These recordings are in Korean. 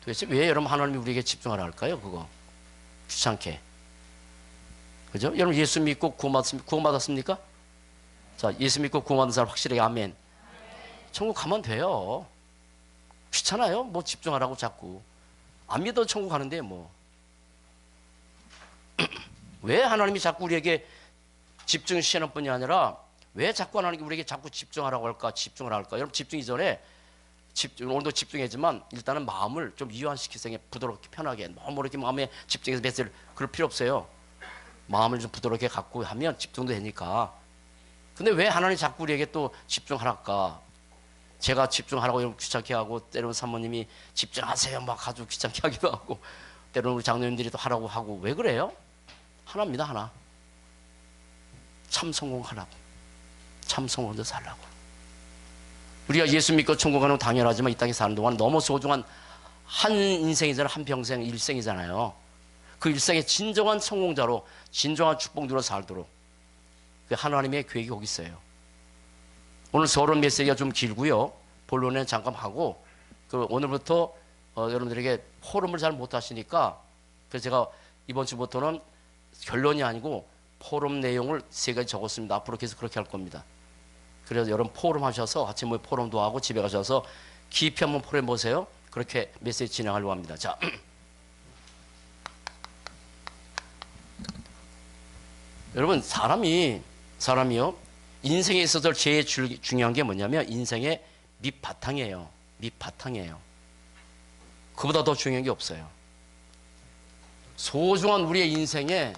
도대체 왜 여러분 하나님이 우리에게 집중하라 할까요? 그거 귀찮게. 그죠? 여러분 예수 믿고 구원받았습니까? 자, 예수 믿고 구원받은 사람 확실하게 아멘. 천국 가면 돼요. 귀찮아요? 뭐 집중하라고 자꾸. 안 믿어도 천국 가는데 뭐. 왜 하나님이 자꾸 우리에게 집중 시하는 뿐이 아니라 왜 자꾸 하나님이 우리에게 자꾸 집중하라고 할까? 집중을 할까? 여러분 집중 이전에 오늘도 집중했지만 일단은 마음을 좀 이완시키세요. 부드럽게 편하게. 너무 이렇게 마음에 집중해서 메시지를 그럴 필요 없어요. 마음을 좀 부드럽게 갖고 하면 집중도 되니까. 근데 왜 하나님이 자꾸 우리에게 또 집중하랄까? 제가 집중하라고 여러분 귀찮게 하고 때로는 사모님이 집중하세요 막 아주 귀찮게 하기도 하고 때로는 우리 장로님들이 또 하라고 하고 왜 그래요? 하나입니다. 하나. 참 성공하라고. 참 성공해서 살라고. 우리가 예수 믿고 천국 가는 건 당연하지만 이 땅에 사는 동안 너무 소중한 한 인생이잖아요. 한 평생 일생이잖아요. 그 일생의 진정한 성공자로 진정한 축복 누려 살도록 그 하나님의 계획이 거기 있어요. 오늘 서론 메시지가 좀 길고요. 본론은 잠깐 하고 그 오늘부터 여러분들에게 포럼을 잘 못하시니까 그래서 제가 이번 주부터는 결론이 아니고 포럼 내용을 3가지 적었습니다. 앞으로 계속 그렇게 할 겁니다. 그래서 여러분 포럼 하셔서 아침 모임 포럼도 하고 집에 가셔서 깊이 한번 포럼해 보세요. 그렇게 메시지 진행하려고 합니다. 자, 여러분 사람이요 인생에 있어서 제일 중요한 게 뭐냐면 인생의 밑바탕이에요. 밑바탕이에요. 그보다 더 중요한 게 없어요. 소중한 우리의 인생의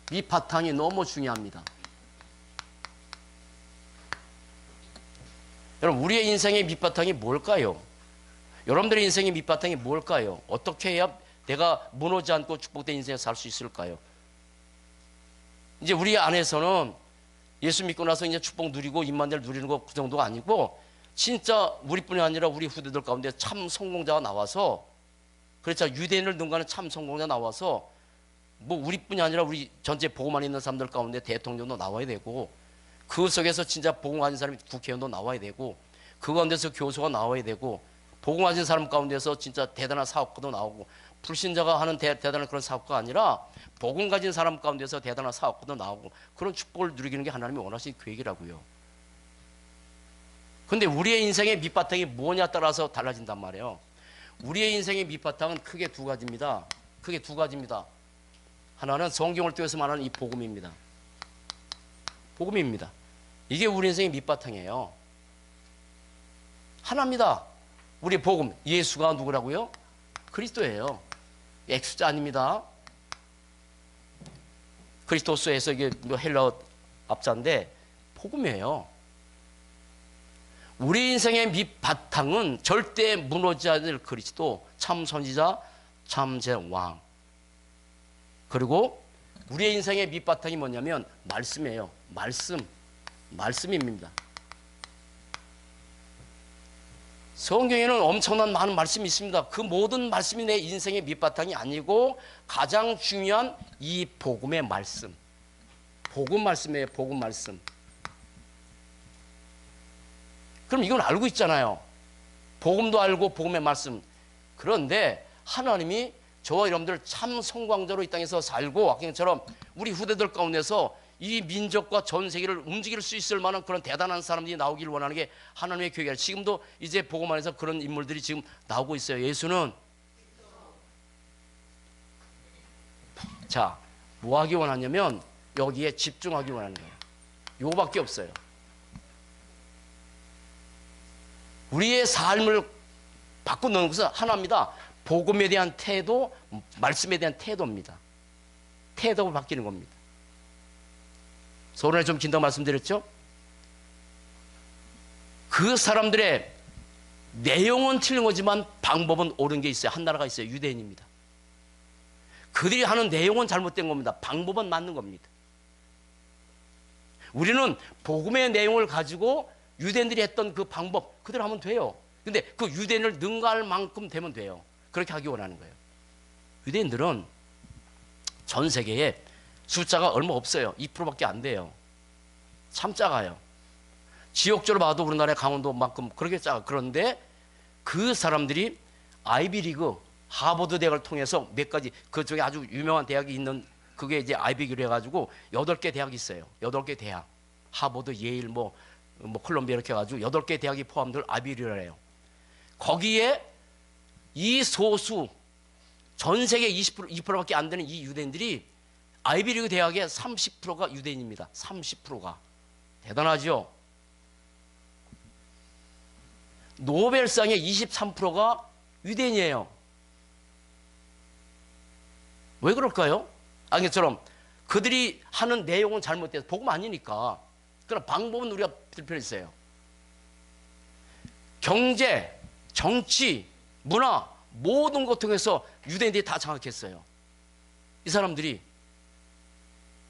밑바탕이 너무 중요합니다. 여러분 우리의 인생의 밑바탕이 뭘까요? 여러분들의 인생의 밑바탕이 뭘까요? 어떻게 해야 내가 무너지지 않고 축복된 인생을 살 수 있을까요? 이제 우리 안에서는 예수 믿고 나서 이제 축복 누리고 임만대를 누리는 거 그 정도가 아니고 진짜 우리뿐이 아니라 우리 후대들 가운데 참 성공자가 나와서 그렇죠. 유대인을 능가하는 참 성공자 나와서 뭐 우리뿐이 아니라 우리 전체 복음 안에 있는 사람들 가운데 대통령도 나와야 되고 그 속에서 진짜 복음 가진 사람이 국회의원도 나와야 되고 그 가운데서 교수가 나와야 되고 복음 가진 사람 가운데서 진짜 대단한 사업가도 나오고 불신자가 하는 대단한 그런 사업가가 아니라 복음 가진 사람 가운데서 대단한 사업가도 나오고 그런 축복을 누리기는 게 하나님이 원하시는 계획이라고요. 근데 우리의 인생의 밑바탕이 뭐냐 따라서 달라진단 말이에요. 우리의 인생의 밑바탕은 크게 2가지입니다. 크게 2가지입니다. 하나는 성경을 통해서 말하는 이 복음입니다. 복음입니다. 이게 우리 인생의 밑바탕이에요. 하나입니다. 우리 복음. 예수가 누구라고요? 그리스도예요. X자 아닙니다. 그리스도스에서 이게 헬라어 앞자인데 복음이에요. 우리 인생의 밑바탕은 절대 무너지지 않을 그리스도, 참 선지자, 참 제왕. 그리고 우리의 인생의 밑바탕이 뭐냐면 말씀이에요. 말씀입니다. 성경에는 엄청난 많은 말씀이 있습니다. 그 모든 말씀이 내 인생의 밑바탕이 아니고 가장 중요한 이 복음의 말씀. 복음 말씀이에요. 복음 말씀. 그럼 이건 알고 있잖아요. 복음도 알고 복음의 말씀. 그런데 하나님이 저와 여러분들 참 성광자로 이 땅에서 살고 악행처럼 우리 후대들 가운데서 이 민족과 전 세계를 움직일 수 있을 만한 그런 대단한 사람들이 나오기를 원하는 게 하나님의 계획이에요. 지금도 이제 복음 안에서 그런 인물들이 지금 나오고 있어요. 예수는 자, 뭐 하기 원하냐면 여기에 집중하기 원하는 거예요. 요거밖에 없어요. 우리의 삶을 바꿔놓는 것은 하나입니다. 복음에 대한 태도, 말씀에 대한 태도입니다. 태도가 바뀌는 겁니다. 서론에 좀 긴다고 말씀드렸죠? 그 사람들의 내용은 틀린 거지만 방법은 옳은 게 있어요. 한 나라가 있어요. 유대인입니다. 그들이 하는 내용은 잘못된 겁니다. 방법은 맞는 겁니다. 우리는 복음의 내용을 가지고 유대인들이 했던 그 방법 그대로 하면 돼요. 근데 그 유대인을 능가할 만큼 되면 돼요. 그렇게 하기 원하는 거예요. 유대인들은 전 세계에 숫자가 얼마 없어요. 2%밖에 안 돼요. 참 작아요. 지역적으로 봐도 우리나라의 강원도만큼 그렇게 작아. 그런데 그 사람들이 아이비리그 하버드 대학을 통해서 몇 가지 그쪽에 아주 유명한 대학이 있는 그게 이제 아이비리그를 해가지고 8개 대학이 있어요. 8개 대학. 하버드, 예일, 뭐 콜롬비아 이렇게 해가지고 8개 대학이 포함된 아이비리그를 해요. 거기에 이 소수 전 세계 20% 2%밖에 안 되는 이 유대인들이 아이비리그 대학의 30%가 유대인입니다. 30%가 대단하죠. 노벨상의 23%가 유대인이에요. 왜 그럴까요? 아기처럼 그들이 하는 내용은 잘못돼서 복음 아니니까. 그러나 방법은 우리가 필요했어요. 경제, 정치, 문화 모든 것 통해서 유대인들이 다 장악했어요. 이 사람들이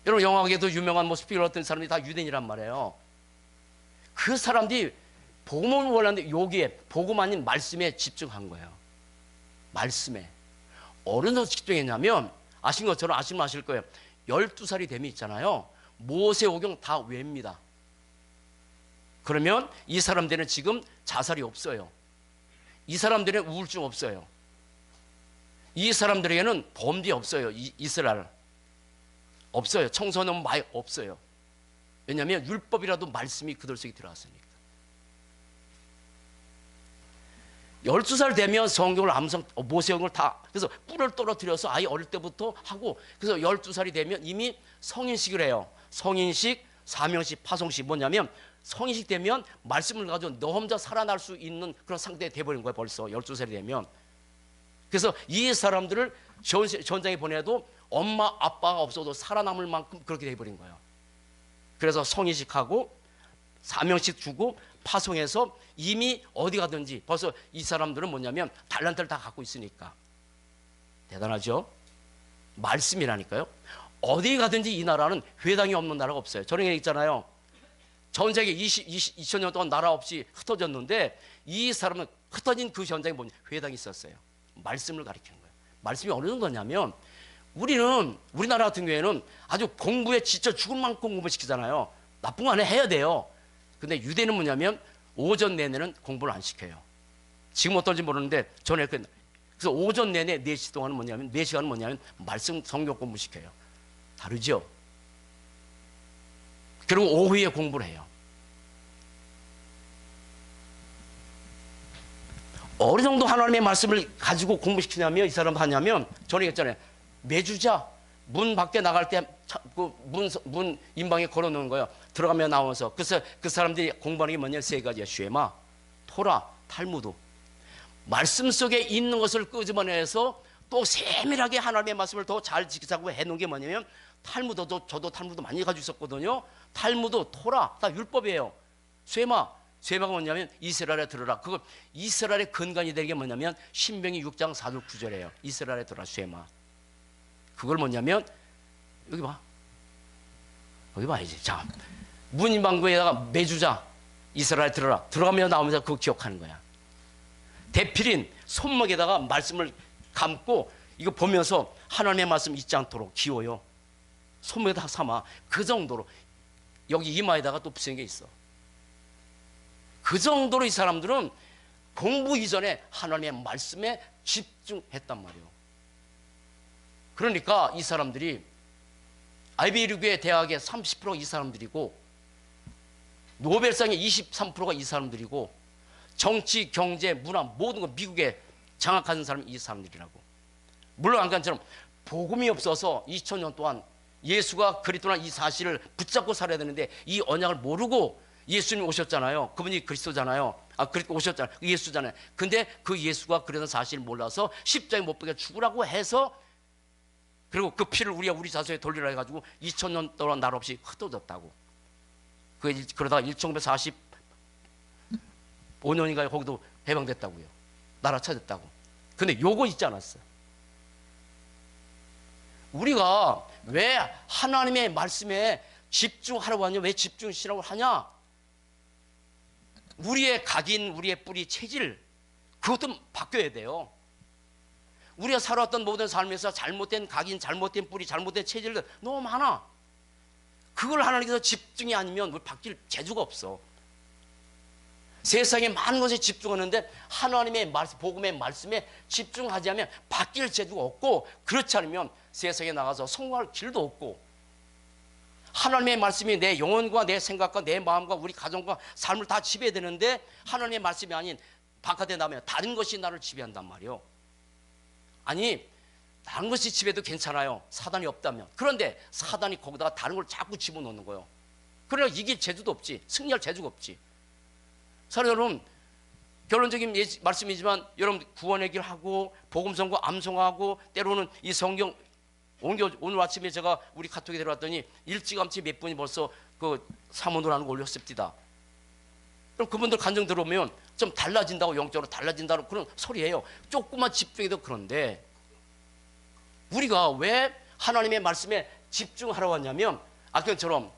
여러분 영화계도 유명한 뭐 스피커 같은 사람들이 다 유대인이란 말이에요. 그 사람들이 복음을 원하는데 여기에 복음 아닌 말씀에 집중한 거예요. 말씀에. 어느 집중했냐면 아신 것처럼 아시면 아실 거예요. 12살이 되면 있잖아요. 모세오경 다 외웁니다. 그러면 이 사람들은 지금 자살이 없어요. 이 사람들은 우울증 없어요. 이 사람들에게는 범죄 없어요. 이스라엘 없어요. 청소년 많이 없어요. 왜냐하면 율법이라도 말씀이 그들 속에 들어갔으니까. 12살 되면 성경을 암송, 모세오경을 다 그래서 뿔을 떨어뜨려서 아이 어릴 때부터 하고 그래서 12살이 되면 이미 성인식을 해요. 성인식, 사명식, 파송식 뭐냐면 성인식 되면 말씀을 가지고 너 혼자 살아날 수 있는 그런 상태에 돼버린 거예요. 벌써 12살이 되면. 그래서 이 사람들을 전장에 보내도 엄마 아빠가 없어도 살아남을 만큼 그렇게 돼버린 거예요. 그래서 성인식하고 사명식 주고 파송해서 이미 어디 가든지 벌써 이 사람들은 뭐냐면 달란트를 다 갖고 있으니까. 대단하죠? 말씀이라니까요. 어디 가든지 이 나라는 회당이 없는 나라가 없어요. 저런 게 있잖아요. 전 세계 2000년 동안 나라 없이 흩어졌는데 이 사람은 흩어진 그 현장에 뭐냐 회당이 있었어요. 말씀을 가리키는 거예요. 말씀이 어느 정도냐면 우리나라 같은 경우에는 아주 공부에 지쳐 죽을 만큼 공부를 시키잖아요. 나쁜 거 아니야 해야 돼요. 근데 유대는 뭐냐면 오전 내내는 공부를 안 시켜요. 지금 어떤지 모르는데 전에 그래서 오전 내내 4시 동안은 뭐냐면 4시간은 뭐냐면 말씀 성경 공부 시켜요. 다르죠? 그리고 오후에 공부를 해요. 어느 정도 하나님의 말씀을 가지고 공부시키냐면 이 사람 하냐면 전에 얘기했잖아요. 매주자 문 밖에 나갈 때 문 인방에 걸어놓은 거예요. 들어가면 나오면서 그래서 그 사람들이 공부하는 게 뭐냐 3가지야. 쉐마, 토라, 탈무드. 말씀 속에 있는 것을 끄집어내서 또 세밀하게 하나님의 말씀을 더 잘 지키자고 해놓은 게 뭐냐면 탈무드도 저도 탈무드 많이 가지고 있었거든요. 탈무드, 토라 다 율법이에요. 쉐마가 뭐냐면 이스라엘에 들어라. 그거 이스라엘의 근간이 되는 게 뭐냐면 신명기 6장 4절 9절이에요. 이스라엘에 들어라 쉐마. 그걸 뭐냐면 여기 봐. 여기 봐야지. 자, 문인방구에다가 매주자 이스라엘 들어라. 들어가면 나오면서 그거 기억하는 거야. 대필인 손목에다가 말씀을 감고 이거 보면서 하나님의 말씀 잊지 않도록 기워요. 손목에다 삼아. 그 정도로 여기 이마에다가 또 붙이는 게 있어. 그 정도로 이 사람들은 공부 이전에 하나님의 말씀에 집중했단 말이에요. 그러니까 이 사람들이 아이비리그의 대학의 30%가 이 사람들이고 노벨상의 23%가 이 사람들이고 정치, 경제, 문화 모든 거 미국에 장악하는 사람이 이 사람들이라고. 물론 아까처럼 복음이 없어서 2000년 동안 예수가 그리스도라는 이 사실을 붙잡고 살아야 되는데 이 언약을 모르고 예수님 오셨잖아요. 그분이 그리스도잖아요. 그리스도 오셨잖아요. 예수잖아요. 근데 그 예수가 그런 사실을 몰라서 십자가에 못 박혀 죽으라고 해서 그리고 그 피를 우리 자손에 돌리라 해가지고 2000년 동안 날 없이 흩어졌다고. 그러다가 1945년인가 거기도 해방됐다고요. 나라 찾았다고. 근데 요거 있지 않았어요. 우리가 왜 하나님의 말씀에 집중하라고 하냐? 왜 집중시라고 하냐? 우리의 각인, 우리의 뿌리, 체질 그것도 바뀌어야 돼요. 우리가 살아왔던 모든 삶에서 잘못된 각인, 잘못된 뿌리, 잘못된 체질들 너무 많아. 그걸 하나님께서 집중이 아니면 우리 바뀔 재주가 없어. 세상에 많은 것에 집중하는데 하나님의 말씀, 복음의 말씀에 집중하지 않으면 바뀔 재주가 없고, 그렇지 않으면 세상에 나가서 성공할 길도 없고, 하나님의 말씀이 내 영혼과 내 생각과 내 마음과 우리 가정과 삶을 다 지배해야 되는데, 하나님의 말씀이 아닌 바깥에 나면 다른 것이 나를 지배한단 말이에요. 아니, 다른 것이 지배도 괜찮아요, 사단이 없다면. 그런데 사단이 거기다가 다른 걸 자꾸 집어넣는 거예요. 그러나 이길 재주도 없지, 승리할 재주가 없지. 사랑하는 여러분, 결론적인 말씀이지만 여러분 구원의 길 하고 복음 선고 암송하고 때로는 이 성경 오늘 아침에 제가 우리 카톡에 들어왔더니 일찌감치 몇 분이 벌써 그 사모를 하는 거 올렸습니다. 그럼 그분들 간증 들어오면 좀 달라진다고, 영적으로 달라진다고 그런 소리예요. 조금만 집중해도. 그런데 우리가 왜 하나님의 말씀에 집중하러 왔냐면, 아까처럼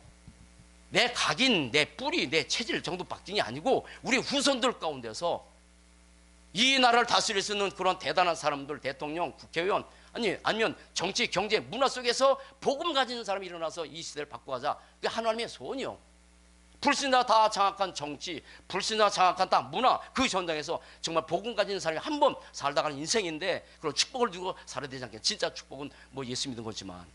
내 각인, 내 뿌리, 내 체질 정도 바뀐 게 아니고 우리 후손들 가운데서 이 나라를 다스릴 수 있는 그런 대단한 사람들, 대통령, 국회의원, 아니면 정치, 경제, 문화 속에서 복음 가진 사람이 일어나서 이 시대를 바꿔가자. 그게 하나님의 소원이요. 불신자 다 장악한 정치, 불신자 장악한 다 문화, 그 전당에서 정말 복음 가진 사람이 한 번 살다 가는 인생인데, 그런 축복을 주고 살아야 되지 않겠냐. 진짜 축복은 뭐 예수 믿는 거지만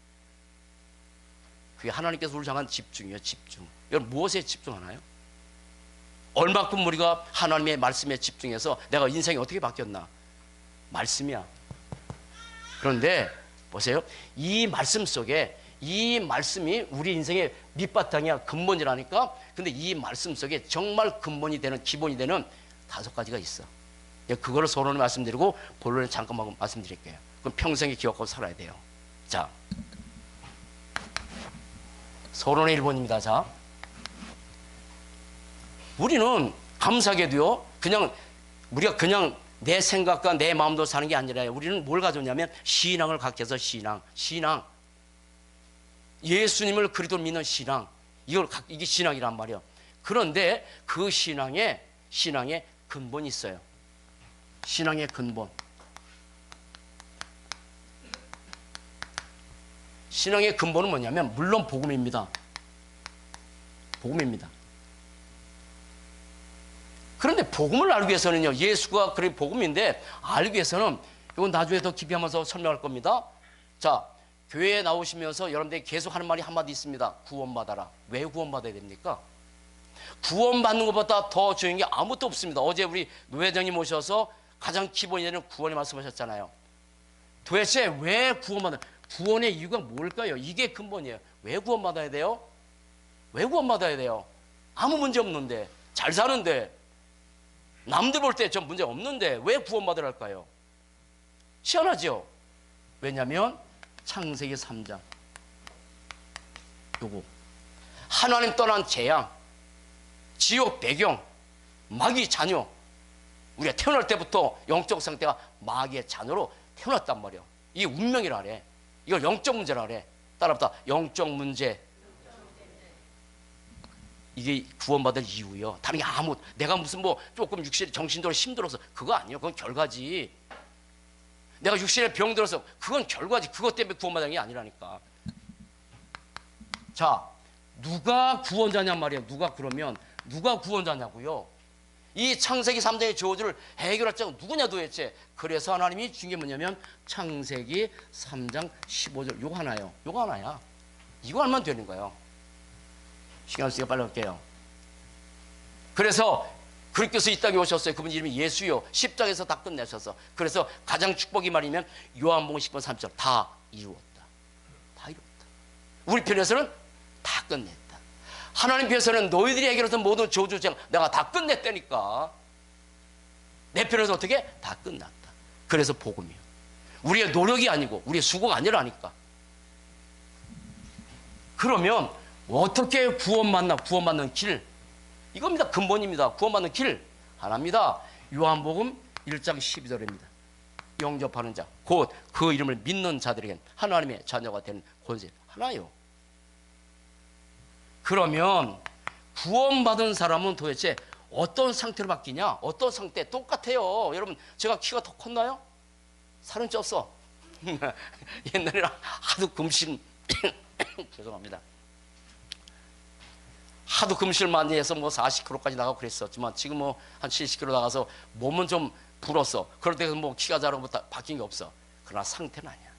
그게 하나님께서 우리를 향한 집중이에요. 집중. 여러분 무엇에 집중하나요? 얼마큼 우리가 하나님의 말씀에 집중해서 내가 인생이 어떻게 바뀌었나? 말씀이야. 그런데 보세요, 이 말씀 속에, 이 말씀이 우리 인생의 밑바탕이야, 근본이라니까. 근데 이 말씀 속에 정말 근본이 되는, 기본이 되는 5가지가 있어. 그거를 서론을 말씀드리고 본론에 잠깐만 말씀드릴게요. 그럼 평생에 기억하고 살아야 돼요. 자, 서론의 1번입니다. 자, 우리는 감사하게도요, 우리가 그냥 내 생각과 내 마음대로 사는 게 아니라요. 우리는 뭘 가졌냐면 신앙을 갖게 해서 신앙. 예수님을 그리스도로 믿는 신앙. 이게 신앙이란 말이에요. 그런데 그 신앙의 근본이 있어요. 신앙의 근본. 신앙의 근본은 뭐냐면 물론 복음입니다. 복음입니다. 그런데 복음을 알기 위해서는요, 예수가 그런 복음인데 알기 위해서는, 이건 나중에 더 깊이 하면서 설명할 겁니다. 자, 교회에 나오시면서 여러분들이 계속 하는 말이 한마디 있습니다. 구원받아라. 왜 구원받아야 됩니까? 구원받는 것보다 더 중요한 게 아무것도 없습니다. 어제 우리 노회장님 오셔서 가장 기본이 되는 구원의 말씀하셨잖아요. 도대체 왜 구원의 이유가 뭘까요? 이게 근본이에요. 왜 구원받아야 돼요? 왜 구원받아야 돼요? 아무 문제 없는데, 잘 사는데, 남들 볼 때 전 문제 없는데 왜 구원받으라 할까요? 희한하죠? 왜냐하면 창세기 3장 요거 하나님 떠난 재앙, 지옥 배경, 마귀 자녀. 우리가 태어날 때부터 영적 상태가 마귀의 자녀로 태어났단 말이에요. 이게 운명이라 그래. 이걸 영적 문제라 그래. 따라붙어, 영적 문제. 이게 구원받을 이유요. 다른 게 내가 무슨 조금 육신에 정신적으로 힘들어서 그거 아니에요. 그건 결과지. 내가 육신에 병들어서 그건 결과지. 그것 때문에 구원받는 게 아니라니까. 자, 누가 구원자냔 말이에요. 누가 구원자냐고요. 이 창세기 3장의 저주를 해결할 자가 누구냐 도대체. 그래서 하나님이 준 게 뭐냐면 창세기 3장 15절 요거 하나예요. 요거 하나야. 이거 하면 되는 거예요. 시간 없으니까 빨리 할게요. 그래서 그리스도께서 이 땅에 오셨어요. 그분 이름이 예수요. 십자가에서 다 끝내셔서. 그래서 가장 축복이 말이면 요한복음 10번 3절 다 이루었다. 다 이루었다. 우리 편에서는 다 끝냈다. 하나님 편에서는 너희들이 해결해서 모든 저주 재앙 내가 다 끝냈다니까. 내 편에서 어떻게? 다 끝났다. 그래서 복음이에요. 우리의 노력이 아니고 우리의 수고가 아니라니까. 그러면 어떻게 구원받는 길, 이겁니다. 근본입니다. 구원받는 길 하나입니다. 요한복음 1장 12절입니다. 영접하는 자, 곧 그 이름을 믿는 자들에겐 하나님의 자녀가 되는 권세 하나요. 그러면 구원받은 사람은 도대체 어떤 상태로 바뀌냐? 어떤 상태? 똑같아요. 여러분, 제가 키가 더 컸나요? 살은 쪘어. 옛날에는 하도 금신 죄송합니다. 하도 금실 많이 해서 뭐 40kg까지 나가고 그랬었지만 지금 뭐 한 70kg 나가서 몸은 좀 불었어. 그럴 때 뭐 키가 자라고 뭐 바뀐 게 없어. 그러나 상태는 아니야.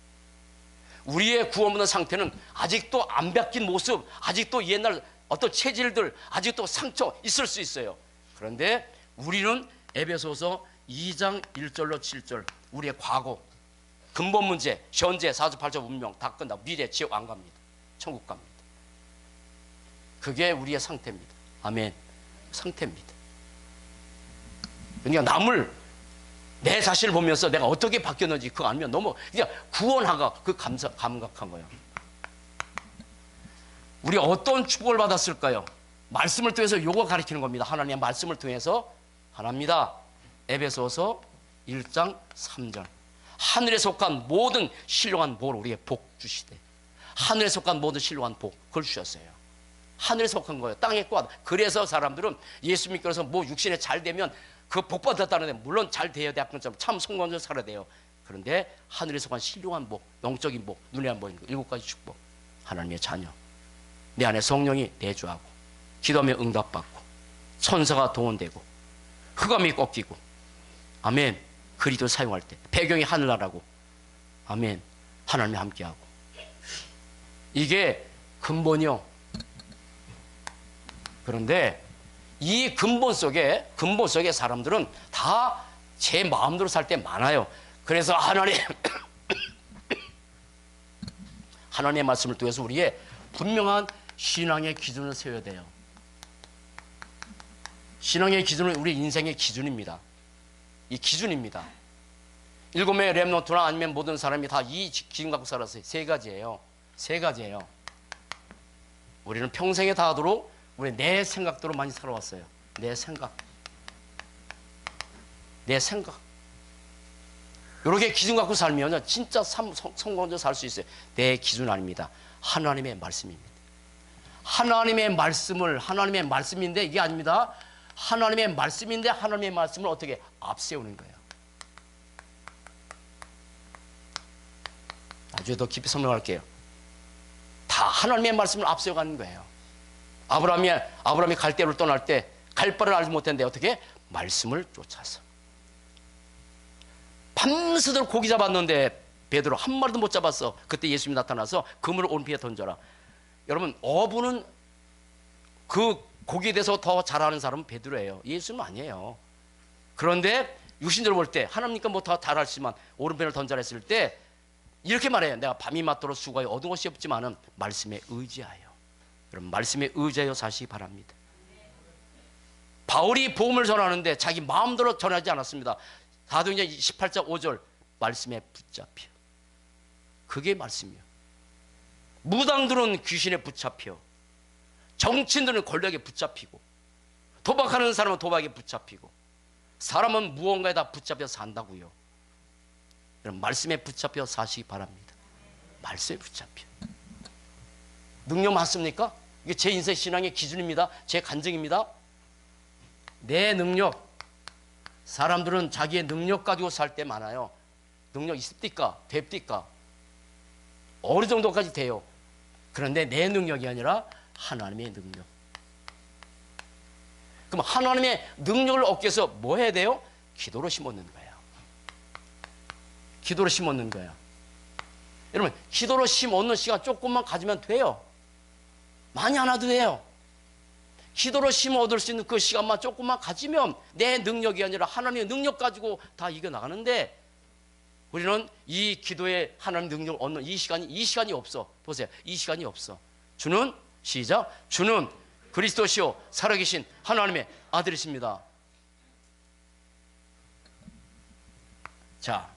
우리의 구원 받는 상태는 아직도 안 바뀐 모습, 아직도 옛날 어떤 체질들, 아직도 상처 있을 수 있어요. 그런데 우리는 에베소서 2장 1절로 7절 우리의 과거, 근본 문제, 현재, 사주팔자 운명 다 끝나고 미래 지옥 안 갑니다. 천국 갑니다. 그게 우리의 상태입니다. 아멘. 상태입니다. 그러니까 남을 내 자신을 보면서 내가 어떻게 바뀌었는지 그거 알면 너무 그냥 구원하가 그 감각한 거예요. 우리 어떤 축복을 받았을까요? 말씀을 통해서 요거 가리키는 겁니다. 하나님의 말씀을 통해서 하나입니다. 에베소서 1장 3절 하늘에 속한 모든 신령한 복을 우리에게 복 주시되 하늘에 속한 모든 신령한 복 그걸 주셨어요. 하늘에 속한 거예요. 땅에 꽂아. 그래서 사람들은 예수 믿고 나서 뭐 육신에 잘 되면 그 복 받았다는데 물론 잘 돼야 돼. 아까처럼 참 성공적으로 살아야 돼요. 그런데 하늘에 속한 신령한 복, 영적인 복, 눈에 안 보이는 거 7가지 축복. 하나님의 자녀. 내 안에 성령이 내주하고 기도하면 응답받고 천사가 동원되고 흑암이 꺾이고 아멘. 그리도 사용할 때 배경이 하늘나라고 아멘. 하나님이 함께하고 이게 근본이요. 그런데 이 근본 속에 사람들은 다 제 마음대로 살 때 많아요. 그래서 하나님의 말씀을 통해서 우리의 분명한 신앙의 기준을 세워야 돼요. 신앙의 기준은 우리 인생의 기준입니다. 이 기준입니다. 7명의 렘넌트나 아니면 모든 사람이 다 이 기준 갖고 살았어요. 3가지예요. 3가지예요. 우리는 평생에 다하도록 우리 내 생각대로 많이 살아왔어요. 내 생각. 이렇게 기준 갖고 살면 진짜 성공적으로 살 수 있어요. 내 기준 아닙니다. 하나님의 말씀입니다. 하나님의 말씀인데 이게 아닙니다. 하나님의 말씀인데 하나님의 말씀을 어떻게 앞세우는 거예요. 나중에 더 깊이 설명할게요. 다 하나님의 말씀을 앞세워가는 거예요. 아브라함이 갈대를 떠날 때 갈 바를 알지 못했는데 어떻게? 말씀을 쫓아서 밤새도록 고기 잡았는데 베드로 한 마리도 못 잡았어. 그때 예수님이 나타나서 그물을 오른편에 던져라. 여러분 어부는 그 고기에 대해서 더 잘 아는 사람은 베드로예요. 예수는 아니에요. 그런데 육신적으로 볼 때 하나님께 뭐 더 잘 알지만 오른편을 던져라 했을 때 이렇게 말해요. 내가 밤이 맞도록 수고하여 얻은 것이 없지만은 말씀에 의지하여. 여러분 말씀에 의지하여 사시기 바랍니다. 바울이 복음을 전하는데 자기 마음대로 전하지 않았습니다. 사도행전 18장 5절 말씀에 붙잡혀. 그게 말씀이에요. 무당들은 귀신에 붙잡혀. 정치인들은 권력에 붙잡히고 도박하는 사람은 도박에 붙잡히고 사람은 무언가에 다 붙잡혀 산다고요. 여러분 말씀에 붙잡혀 사시기 바랍니다. 말씀에 붙잡혀. 능력 많습니까? 이게 제 인생 신앙의 기준입니다. 제 간증입니다. 내 능력. 사람들은 자기의 능력 가지고 살 때 많아요. 능력 있습니까? 됩니까? 어느 정도까지 돼요. 그런데 내 능력이 아니라 하나님의 능력. 그럼 하나님의 능력을 얻기 위해서 뭐 해야 돼요? 기도로 심어놓는 거예요. 기도로 심어놓는 거예요. 여러분 기도로 심어놓는 시간 조금만 가지면 돼요. 많이 안 와도 돼요. 기도로 심어 얻을 수 있는 그 시간만 조금만 가지면 내 능력이 아니라 하나님의 능력 가지고 다 이겨나가는데 우리는 이 기도에 하나님 능력을 얻는 이 시간이 없어. 보세요. 이 시간이 없어. 주는 시작. 주는 그리스도시요 살아계신 하나님의 아들이십니다. 자,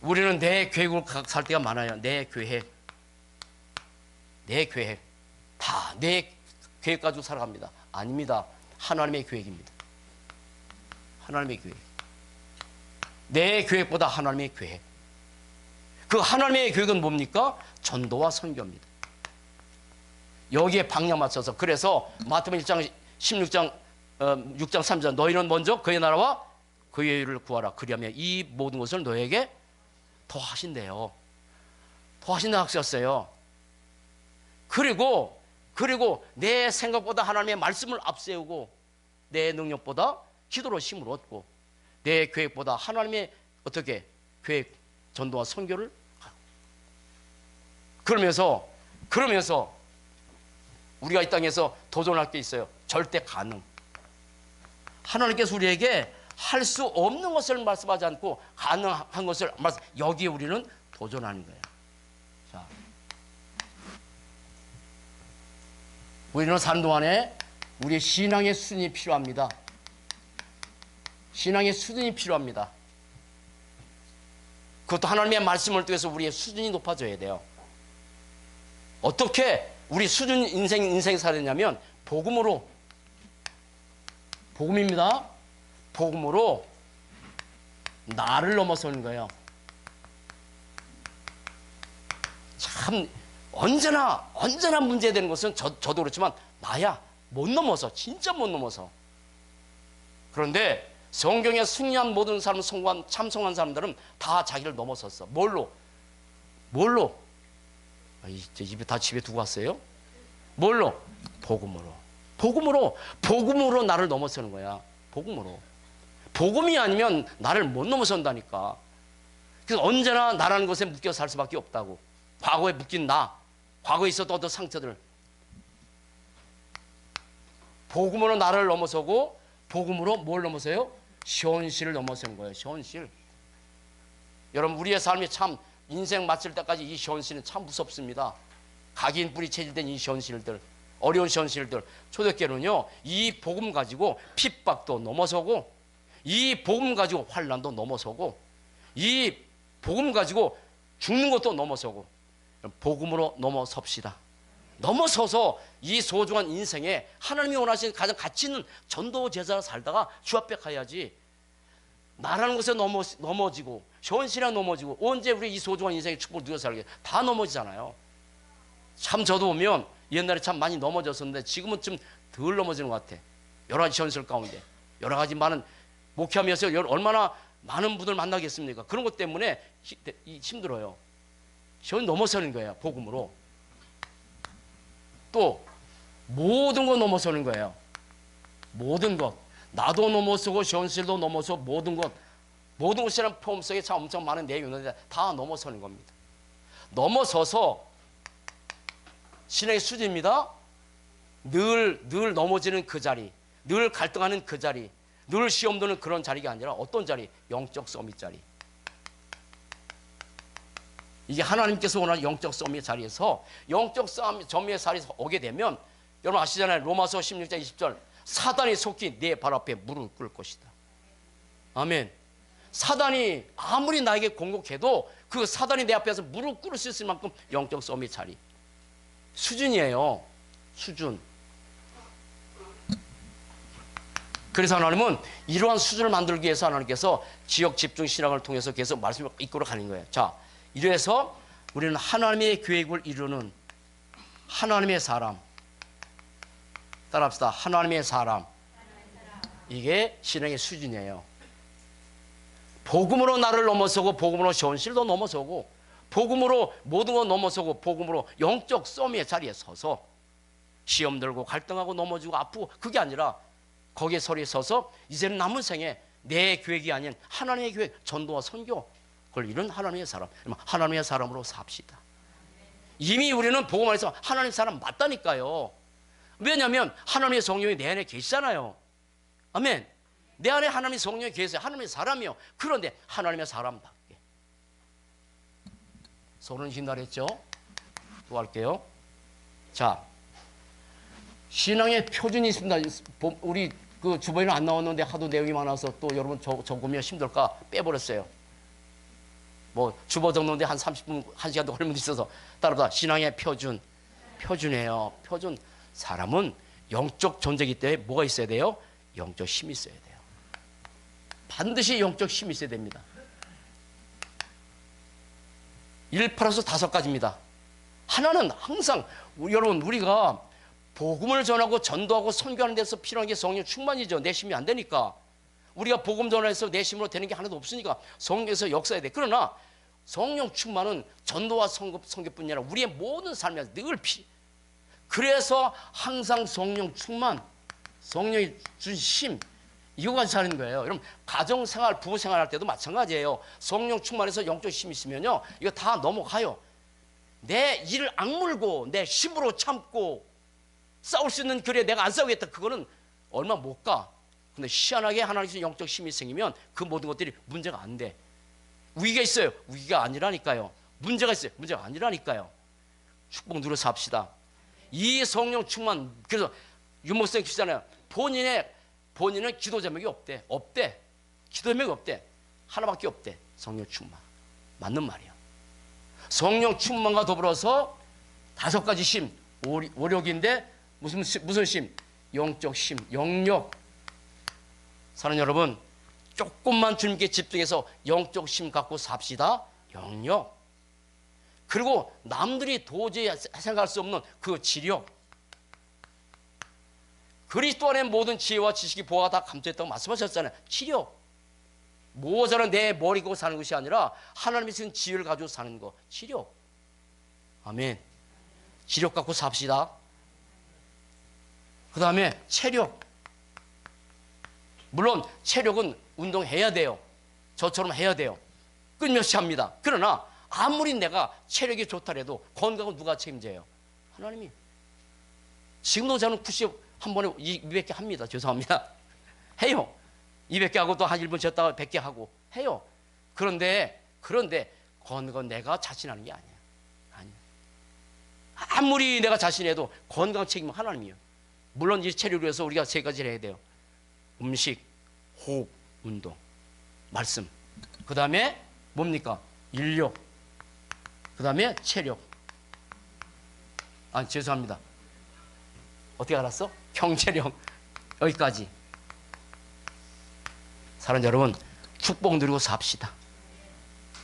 우리는 내 계획을 살 때가 많아요. 내 계획 다 내 계획 가지고 살아갑니다. 아닙니다. 하나님의 계획입니다. 하나님의 계획. 내 계획보다 하나님의 계획. 그 하나님의 계획은 뭡니까? 전도와 선교입니다. 여기에 방향 맞춰서 그래서 마태복음 1장 16장 6장 3절 너희는 먼저 그의 나라와 그의 의를 구하라. 그리하면 이 모든 것을 너에게 더하신대요. 더하신다고 하셨어요. 그리고 그리고 내 생각보다 하나님의 말씀을 앞세우고 내 능력보다 기도로 힘을 얻고 내 계획보다 하나님의 어떻게 계획, 전도와 선교를 그러면서 우리가 이 땅에서 도전할 게 있어요. 절대 가능. 하나님께서 우리에게 할 수 없는 것을 말씀하지 않고 가능한 것을 말씀. 여기에 우리는 도전하는 거예요. 자, 우리는 사는 동안에 우리의 신앙의 수준이 필요합니다. 신앙의 수준이 필요합니다. 그것도 하나님의 말씀을 통해서 우리의 수준이 높아져야 돼요. 어떻게 우리 수준 인생 살았냐면 복음으로, 복음입니다. 복음으로 나를 넘어서는 거예요. 참 언제나 문제되는 것은 저도 그렇지만 나야 못 넘어서, 진짜 못 넘어서. 그런데 성경에 승리한 모든 사람, 참성한 사람들은 다 자기를 넘어섰어. 뭘로? 제 입에 다 집에 두고 왔어요? 뭘로? 복음으로 나를 넘어서는 거야. 복음이 아니면 나를 못 넘어선다니까. 그래서 언제나 나라는 것에 묶여 살 수밖에 없다고. 과거에 묶인 나, 과거에 있었던 어떤 상처들. 복음으로 나를 넘어서고, 복음으로 뭘 넘어서요? 현실을 넘어서는 거예요. 현실. 여러분, 우리의 삶이 참 인생 마칠 때까지 이 현실은 참 무섭습니다. 각인 뿌리 체질된 이 현실들, 어려운 현실들. 초대교회는요, 이 복음 가지고 핍박도 넘어서고, 이 복음 가지고 환난도 넘어서고, 이 복음 가지고 죽는 것도 넘어서고, 복음으로 넘어섭시다. 넘어서서 이 소중한 인생에 하나님이 원하시는 가장 가치 있는 전도 제자로 살다가 주 앞에 가야지. 나라는 것에 넘어지고 현실에 넘어지고 언제 우리 이 소중한 인생의 축복을 누려 살게 다 넘어지잖아요. 참 저도 보면 옛날에 참 많이 넘어졌었는데 지금은 좀 덜 넘어지는 것 같아. 여러 가지 현실 가운데 여러 가지 많은 목회하면서 얼마나 많은 분들 만나겠습니까? 그런 것 때문에 힘들어요. 전 넘어서는 거예요. 복음으로. 또 모든 거 넘어서는 거예요. 모든 것. 나도 넘어서고 현실도 넘어서 모든 것이라는 포함 속에 참 엄청 많은 내용이 있는데 다 넘어서는 겁니다. 넘어서서 신앙의 수준입니다. 늘 넘어지는 그 자리, 늘 갈등하는 그 자리, 늘 시험 드는 그런 자리가 아니라 어떤 자리? 영적 서밋 자리. 이게 하나님께서 원하는 영적 서밋 자리에서 영적 서밋의 자리에서 오게 되면 여러분 아시잖아요. 로마서 16장 20절 사단이 속히 내 발 앞에 무릎 꿇을 것이다. 아멘. 사단이 아무리 나에게 공격해도 그 사단이 내 앞에서 무릎 꿇을 수 있을 만큼 영적 서밋 자리. 수준이에요. 수준. 그래서 하나님은 이러한 수준을 만들기 위해서 하나님께서 지역 집중 신앙을 통해서 계속 말씀을 이끌어 가는 거예요. 자, 이래서 우리는 하나님의 계획을 이루는 하나님의 사람. 따라합시다. 하나님의 사람. 이게 신앙의 수준이에요. 복음으로 나를 넘어서고 복음으로 현실도 넘어서고 복음으로 모든 거 넘어서고 복음으로 영적 서밋의 자리에 서서 시험 들고 갈등하고 넘어지고 아프고 그게 아니라 거기에 서리에 서서 이제는 남은 생에 내 계획이 아닌 하나님의 계획, 전도와 선교 그걸 이룬 하나님의 사람. 하나님의 사람으로 삽시다. 이미 우리는 복음 안에서 하나님의 사람 맞다니까요. 왜냐하면 하나님의 성령이 내 안에 계시잖아요. 아멘. 내 안에 하나님의 성령이 계세요. 하나님의 사람이요. 그런데 하나님의 사람답게 손은 힘나랬죠. 또 할게요. 자, 신앙의 표준이 있습니다. 우리 그 주보에는 안 나왔는데 하도 내용이 많아서 또 여러분 적으면 힘들까 빼버렸어요. 뭐 주보 적는데 한 30분, 1시간도 걸리면 있어서 따라다 신앙의 표준이에요. 표준. 사람은 영적 존재이기 때문에 뭐가 있어야 돼요? 영적 힘이 있어야 돼요. 반드시 영적 힘이 있어야 됩니다. 1 플러스 5가지입니다. 하나는 항상 여러분 우리가 복음을 전하고 전도하고 선교하는 데서 필요한 게 성령 충만이죠. 내심이 안 되니까. 우리가 복음 전해서 내심으로 되는 게 하나도 없으니까 성령에서 역사해야 돼. 그러나 성령 충만은 전도와 선교뿐이 아니라 우리의 모든 삶에서 늘 그래서 항상 성령 충만, 성령이 준 힘, 이거 가지고 사는 거예요. 여러분 가정생활, 부부생활 할 때도 마찬가지예요. 성령 충만해서 영적 힘이 있으면요, 이거 다 넘어가요. 내 일을 악물고 내 힘으로 참고 싸울 수 있는, 그래 내가 안 싸우겠다, 그거는 얼마 못 가. 근데 희한하게 하나님께서 영적 힘이 생기면 그 모든 것들이 문제가 안 돼. 위기가 있어요. 위기가 아니라니까요. 문제가 있어요. 문제가 아니라니까요. 축복 누려서 합시다. 이 성령 충만. 그래서 윤목사님 기도잖아요. 본인은 기도 제목이 없대. 기도 제목이 없대. 하나밖에 없대. 성령 충만. 맞는 말이야. 성령 충만과 더불어서 5가지 심, 오력인데 무슨 심? 영적 심, 영력. 사는 여러분, 조금만 주님께 집중해서 영적 심 갖고 삽시다. 영력. 그리고 남들이 도저히 생각할 수 없는 그 지력. 그리스도 안에 모든 지혜와 지식이 보화가 다 감춰있다고 말씀하셨잖아요. 지력. 모자는 내 머리고 사는 것이 아니라 하나님이 주신 지혜를 가지고 사는 거. 지력. 아멘. 지력 갖고 삽시다. 그 다음에 체력. 물론 체력은 운동해야 돼요. 저처럼 해야 돼요. 끊임없이 합니다. 그러나 아무리 내가 체력이 좋다 해도 건강은 누가 책임져요? 하나님이. 지금도 저는 푸시업 한 번에 200개 합니다. 죄송합니다. 해요. 200개 하고 또 한 1분 쉬었다가 100개 하고 해요. 그런데 건강 내가 자신하는 게 아니에요. 아니에요. 아무리 내가 자신해도 건강 책임은 하나님이에요. 물론 이 체력을 위해서 우리가 3가지를 해야 돼요. 음식, 호흡, 운동, 말씀. 그 다음에 뭡니까? 인력. 그 다음에 체력. 아, 죄송합니다. 어떻게 알았어? 경제력. 여기까지. 사랑하는 여러분, 축복 누리고 삽시다.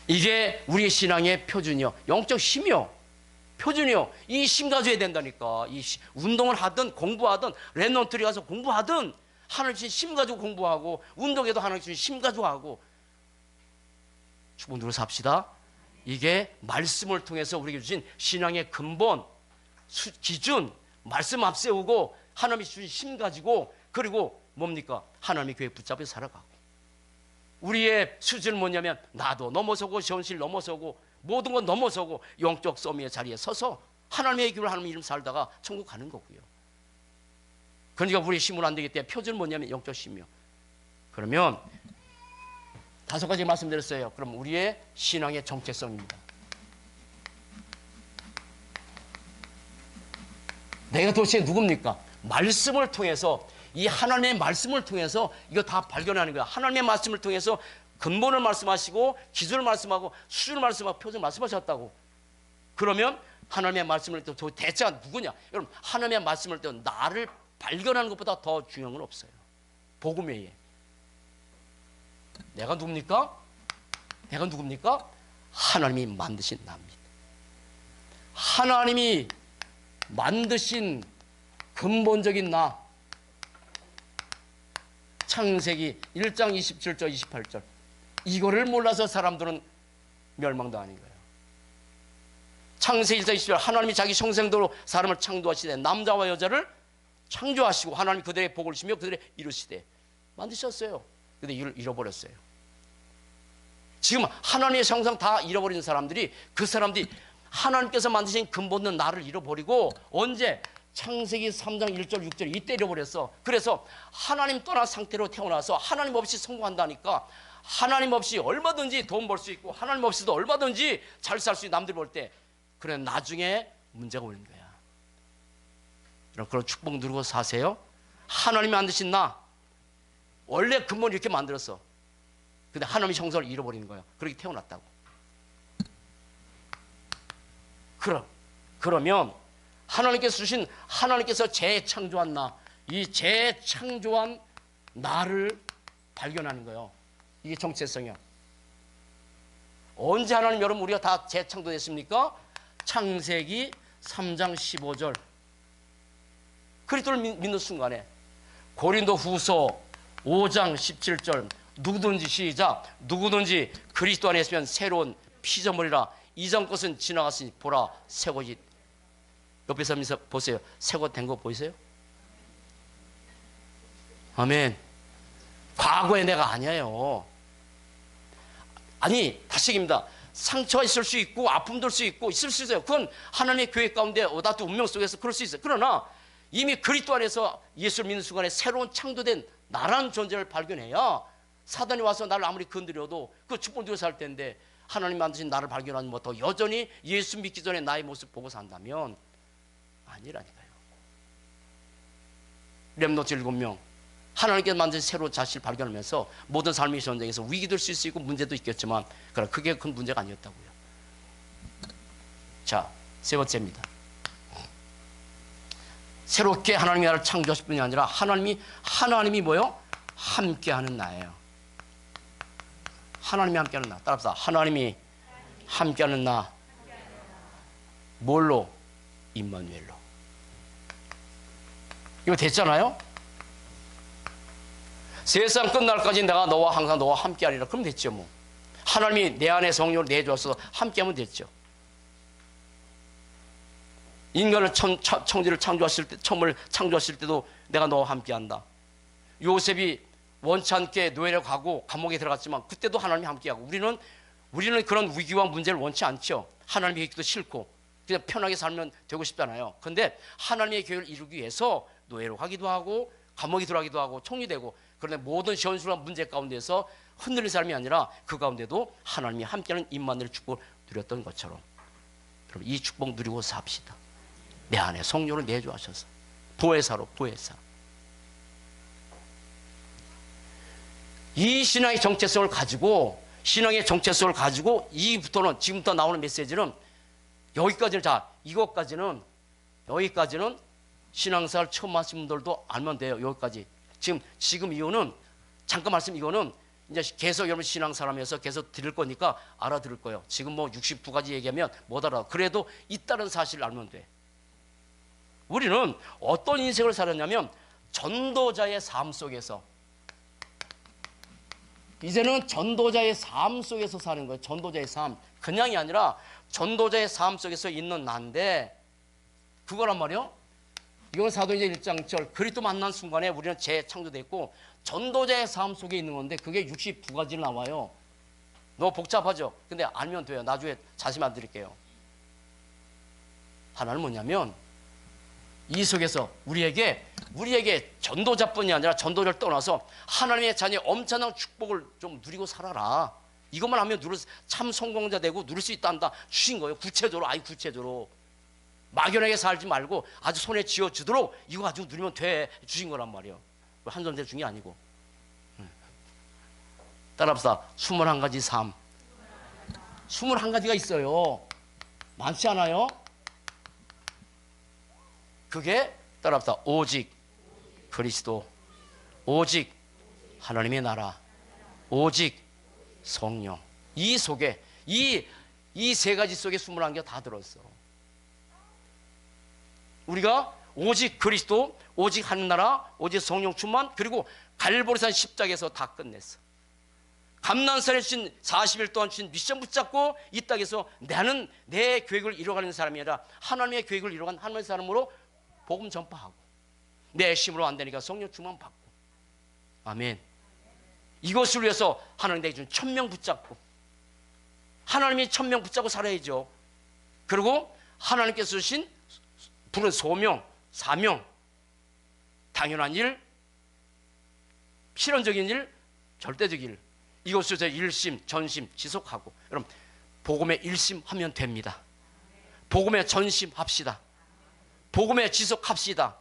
이게 우리의 신앙의 표준이요. 영적 힘이요. 표준이요. 이 힘 가져야 된다니까. 운동을 하든 공부하든 랩넌트리 가서 공부하든 하나님 주신 힘 가지고 공부하고, 운동에도 하나님 주신 힘 가지고 하고. 축복 누리고 삽시다. 이게 말씀을 통해서 우리에게 주신 신앙의 근본, 기준, 말씀 앞세우고 하나님이 주신 힘 가지고, 그리고 뭡니까? 하나님의 교회 붙잡혀 살아가고. 우리의 수준은 뭐냐면 나도 넘어서고 현실 넘어서고 모든 건 넘어서고 영적 서미의 자리에 서서 하나님의 교회를 하나님 이름 살다가 천국 가는 거고요. 그러니까 우리의 힘은 안 되기 때문에 표준은 뭐냐면 영적 힘이요. 그러면 5가지 말씀드렸어요. 그럼 우리의 신앙의 정체성입니다. 내가 도대체 누굽니까? 말씀을 통해서, 이 하나님의 말씀을 통해서 이거 다 발견하는 거야. 하나님의 말씀을 통해서 근본을 말씀하시고 기준을 말씀하고 수준을 말씀하고 표준을 말씀하셨다고. 그러면 하나님의 말씀을 또 대체가 누구냐? 여러분, 하나님의 말씀을 또 나를 발견하는 것보다 더 중요한 건 없어요. 복음 외에. 내가 누굽니까? 내가 누굽니까? 하나님이 만드신 나입니다. 하나님이 만드신 근본적인 나. 창세기 1장 27절 28절. 이거를 몰라서 사람들은 멸망당하는 거예요. 창세기 1장 27절. 하나님이 자기 형상대로 사람을 창조하시되 남자와 여자를 창조하시고 하나님이 그들의 복을 주시며 그들의 이루시되 만드셨어요. 근데 이를 잃어버렸어요. 지금 하나님의 형상 다 잃어버린 사람들이, 그 사람들이 하나님께서 만드신 근본은 나를 잃어버리고, 언제? 창세기 3장 1절 6절 이때 잃어버렸어. 그래서 하나님 떠난 상태로 태어나서 하나님 없이 성공한다니까. 하나님 없이 얼마든지 돈 벌 수 있고 하나님 없이도 얼마든지 잘 살 수 있는 남들 볼 때, 그래 나중에 문제가 오는 거야. 여러분, 그런 축복 누리고 사세요. 하나님이 만드신 나, 원래 근본 이렇게 만들었어. 근데 하나님의 형상을 잃어버리는 거예요. 그렇게 태어났다고. 그러면 하나님께서 주신, 하나님께서 재창조한 나, 이 재창조한 나를 발견하는 거예요. 이게 정체성이야. 언제 하나님, 여러분, 우리가 다 재창조됐습니까? 창세기 3장 15절. 그리스도를 믿는 순간에. 고린도 후서 5장 17절. 누구든지, 시작, 누구든지 그리스도 안에 있으면 새로운 피조물이라. 이전 것은 지나갔으니 보라 새 것이. 옆에 사람이 보세요. 새 거 된 거 보이세요? 아멘. 과거의 내가 아니에요. 아니, 다시 얘기합니다. 상처가 있을 수 있고 아픔도 있을 수 있고 있을 수 있어요. 그건 하나님의 교회 가운데 오다투 운명 속에서 그럴 수 있어요. 그러나 이미 그리스도 안에서 예수를 믿는 순간에 새로운 창조된 나라는 존재를 발견해야 사단이 와서 나를 아무리 건드려도 그 축복 누려 살 텐데 하나님 만드신 나를 발견하지 못하고 여전히 예수 믿기 전에 나의 모습 보고 산다면 아니라니까요. 렘노트 7명 하나님께서 만든 새로운 자신을 발견하면서 모든 삶의 전쟁에서 위기도 있을 수 있고 문제도 있겠지만 그러나 그게 큰 문제가 아니었다고요. 자, 세 번째입니다. 새롭게 하나님이 나를 창조하실 뿐이 아니라 하나님이 뭐요? 함께하는 나예요. 하나님이 함께하는 나. 따라합시다. 하나님이 함께하는 나. 뭘로? 임마누엘로. 이거 됐잖아요? 세상 끝날까지 내가 너와 항상 너와 함께하리라. 그럼 됐죠 뭐. 하나님이 내 안에 성령을 내주어서 함께하면 됐죠. 인간을 청지를 창조하실 때, 처음을 창조하실 때도 내가 너와 함께한다. 요셉이 원치 않게 노예로 가고 감옥에 들어갔지만 그때도 하나님이 함께하고 우리는 그런 위기와 문제를 원치 않죠. 하나님의 계획도 싫고 그냥 편하게 살면 되고 싶잖아요. 그런데 하나님의 계획을 이루기 위해서 노예로 가기도 하고 감옥에 들어가기도 하고 총리되고 그런데 모든 시원스러운 문제 가운데서 흔들린 사람이 아니라 그 가운데도 하나님이 함께하는 임마누엘 축복을 누렸던 것처럼 여러분 이 축복 누리고 삽시다. 내 안에 성령을 내주하셔서 보혜사로 이 신앙의 정체성을 가지고 지금부터 나오는 메시지는 여기까지는 신앙생활 처음 하신 분들도 알면 돼요. 여기까지. 지금 이거는 잠깐 말씀 이거는 이제 계속 여러분 신앙사람에서 계속 들을 거니까 알아들을 거예요. 지금 뭐 69가지 얘기하면 못 알아. 그래도 있다는 사실을 알면 돼. 우리는 어떤 인생을 살았냐면 전도자의 삶 속에서 이제는 전도자의 삶 속에서 사는 거예요. 전도자의 삶. 그냥이 아니라 전도자의 삶 속에서 있는 난데 그거란 말이요. 이건 사도행전 1장 1절 그리스도 만난 순간에 우리는 재창조됐고 전도자의 삶 속에 있는 건데 그게 69가지로 나와요. 너무 복잡하죠? 근데 알면 돼요. 나중에 자세히 말드릴게요. 하나는 뭐냐면 이 속에서 우리에게 전도자뿐이 아니라 전도자를 떠나서 하나님의 자녀의 엄청난 축복을 좀 누리고 살아라. 이것만 하면 참 성공자 되고 누릴 수 있단다 주신 거예요. 구체적으로 막연하게 살지 말고 아주 손에 쥐어주도록 이거 가지고 누리면 돼 주신 거란 말이에요. 한 손에 준 게 아니고. 따라합시다. 21가지 삶. 21가지가 있어요. 많지 않아요? 그게 따라합시다. 오직 그리스도, 오직 하나님의 나라, 오직 성령. 이 속에 이 세 가지 속에 21개 다 들었어. 우리가 오직 그리스도, 오직 하늘나라, 오직 성령 충만, 그리고 갈보리산 십자가에서 다 끝냈어. 감난산에 주신 40일 동안 주신 미션 붙잡고 이 땅에서 나는 내 계획을 이뤄가는 사람이 아니라 하나님의 계획을 이뤄가는 하나님의 사람으로 복음 전파하고 내 힘으로 안 되니까 성령 충만 받고. 아멘. 이것을 위해서 하나님 내게 준 1000명 붙잡고 하나님이 1000명 붙잡고 살아야죠. 그리고 하나님께서 주신 부른 소명, 사명, 당연한 일, 실현적인 일, 절대적인 일, 이것을 일심, 전심 지속하고. 여러분 복음에 일심하면 됩니다. 복음에 전심합시다. 복음에 지속합시다.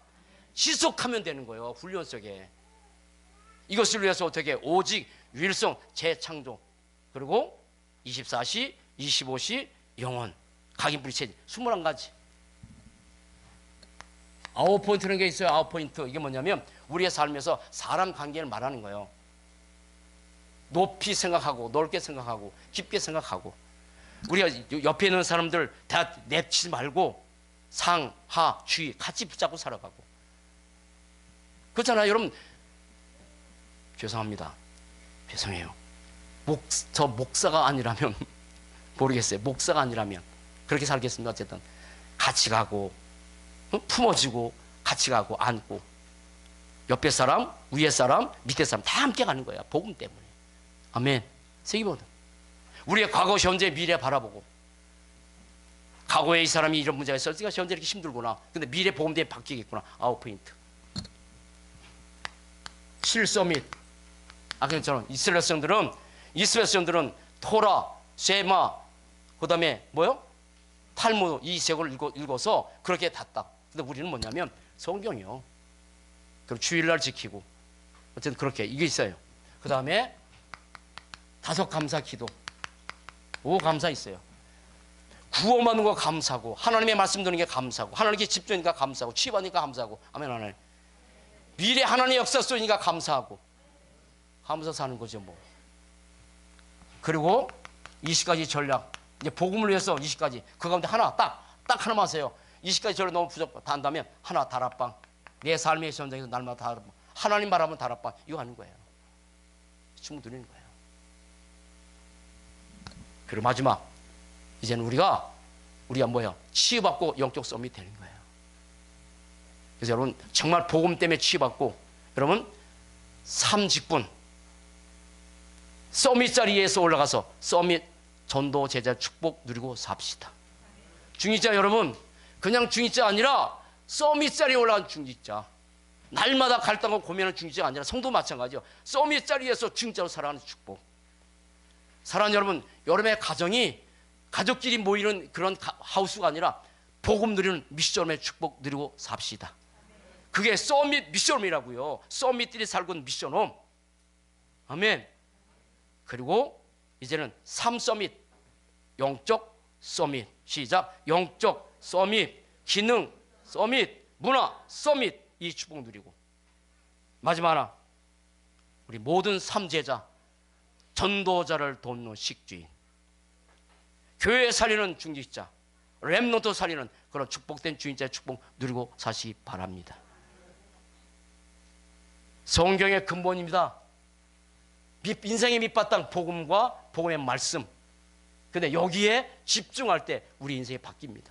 지속하면 되는 거예요. 훈련 속에. 이것을 위해서 어떻게 오직 유일성 재창조 그리고 24시 25시 영원 각인불이 체질 21가지. 9포인트라는 게 있어요. 9포인트. 이게 뭐냐면 우리의 삶에서 사람 관계를 말하는 거예요. 높이 생각하고 넓게 생각하고 깊게 생각하고 우리가 옆에 있는 사람들 다 내치지 말고 상, 하, 주의 같이 붙잡고 살아가고 그렇잖아요. 여러분 죄송합니다. 죄송해요. 저 목사가 아니라면 모르겠어요. 목사가 아니라면 그렇게 살겠습니다. 어쨌든 같이 가고 품어주고 같이 가고 안고 옆에 사람, 위에 사람, 밑에 사람 다 함께 가는 거야. 복음 때문에. 아멘. 세기보다 우리의 과거, 현재, 미래 바라보고 과거에 이 사람이 이런 문제가 있었으니까 현재 이렇게 힘들구나. 근데 미래 복음 때문에 바뀌겠구나. 아웃포인트. 7서밋. 아까처럼 이스라엘 백성들은 토라, 세마, 그 다음에 뭐요? 탈무드 이 책을 읽어서 그렇게 닫다. 근데 우리는 뭐냐면 성경이요. 그리고 주일날 지키고 어쨌든 그렇게 이게 있어요. 그 다음에 5 감사 기도. 5 감사 있어요. 구원받는 거 감사하고 하나님의 말씀 듣는 게 감사하고 하나님께 집중하니까 감사하고 취하니까 감사하고 아멘. 하나님 미래 하나님의 역사 쏘니까 감사하고 하면서 사는 거죠 뭐. 그리고 20가지 전략. 이제 복음을 위해서 20가지. 그 가운데 하나 딱 하나만 하세요. 20가지 전략 너무 부족 다 한다면 하나 다락방. 내 삶의 현장에서 날마다 다락방. 하나님 바라면 다락방. 이거 하는 거예요. 충분 드리는 거예요. 그리고 마지막 이제는 우리가 뭐야? 치유받고 영적 썸이 되는 거예요. 그래서 여러분 정말 복음 때문에 치유받고 여러분 3직분 서밋 자리에서 올라가서 서밋 전도 제자 축복 누리고 삽시다. 중직자 여러분 그냥 중직자 아니라 서밋 자리에 올라간 중직자. 날마다 갈등하고 고민하는 중직자가 아니라 성도 마찬가지요. 서밋 자리에서 중직자로 살아가는 축복. 사랑하는 여러분, 여러분의 가정이 가족끼리 모이는 그런 하우스가 아니라 복음 누리는 미션의 축복 누리고 삽시다. 그게 서밋 미션홈이라고요. 서밋들이 살고 있는 미션홈. 아멘. 그리고 이제는 3서밋. 영적 서밋. 시작. 영적 서밋. 기능 서밋. 문화 서밋. 이 축복 누리고. 마지막 하나. 우리 모든 3제자. 전도자를 돕는 식주인. 교회 살리는 중직자. 렘넌트 살리는 그런 축복된 주인자의 축복 누리고 사시기 바랍니다. 성경의 근본입니다. 인생의 밑바탕 복음과 복음의 말씀. 근데 여기에 집중할 때 우리 인생이 바뀝니다.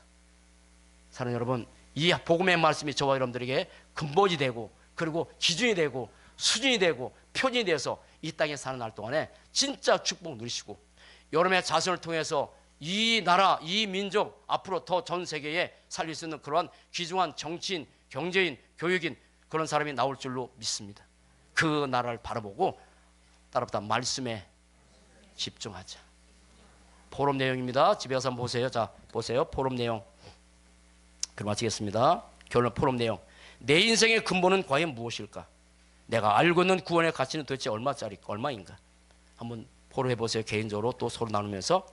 사랑하는 여러분, 이 복음의 말씀이 저와 여러분들에게 근본이 되고 그리고 기준이 되고 수준이 되고 표준이 되어서 이 땅에 사는 날 동안에 진짜 축복 누리시고 여러분의 자손을 통해서 이 나라, 이 민족 앞으로 더 전 세계에 살릴 수 있는 그러한 귀중한 정치인, 경제인, 교육인 그런 사람이 나올 줄로 믿습니다. 그 나라를 바라보고 따라붙다 말씀에 집중하자. 포럼 내용입니다. 집에 가서 한번 보세요. 자, 보세요. 포럼 내용. 그럼 마치겠습니다. 결론 포럼 내용. 내 인생의 근본은 과연 무엇일까? 내가 알고 있는 구원의 가치는 도대체 얼마인가? 한번 포럼해 보세요. 개인적으로 또 서로 나누면서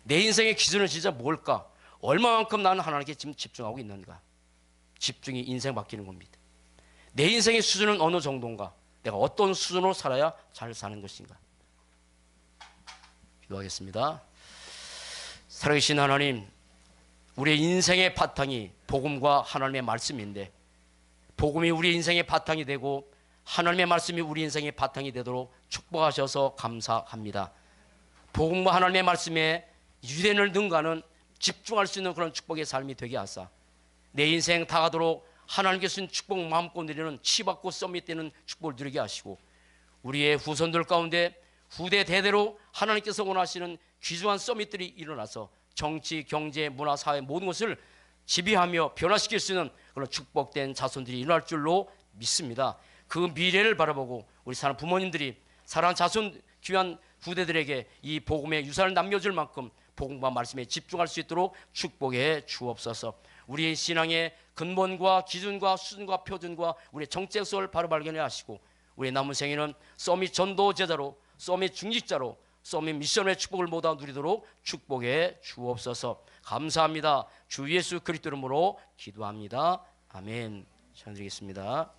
내 인생의 기준은 진짜 뭘까? 얼마만큼 나는 하나님께 지금 집중하고 있는가? 집중이 인생 바뀌는 겁니다. 내 인생의 수준은 어느 정도인가? 내가 어떤 수준으로 살아야 잘 사는 것인가? 기도하겠습니다. 살아계신 하나님, 우리의 인생의 바탕이 복음과 하나님의 말씀인데 복음이 우리 인생의 바탕이 되고 하나님의 말씀이 우리 인생의 바탕이 되도록 축복하셔서 감사합니다. 복음과 하나님의 말씀에 유대인을 능가하는 집중할 수 있는 그런 축복의 삶이 되게 하사 내 인생 다 가도록 하나님께 주신 축복 마음껏 누리는 치받고 썸밋되는 축복을 누리게 하시고 우리의 후손들 가운데 후대 대대로 하나님께서 원하시는 귀중한 썸밋들이 일어나서 정치, 경제, 문화, 사회 모든 것을 지배하며 변화시킬 수 있는 그런 축복된 자손들이 일어날 줄로 믿습니다. 그 미래를 바라보고 우리 사랑하는 부모님들이 사랑하는 자손 귀한 후대들에게 이 복음의 유산을 남겨줄 만큼 복음과 말씀에 집중할 수 있도록 축복해 주옵소서. 우리의 신앙의 근본과 기준과 수준과 표준과 우리의 정체성을 바로 발견해 하시고 우리의 남은 생에는 서밋 전도 제자로 서밋 중직자로 서밋 미션의 축복을 모두 누리도록 축복해 주옵소서. 감사합니다. 주 예수 그리스도 이름으로 기도합니다. 아멘. 찬양드리겠습니다.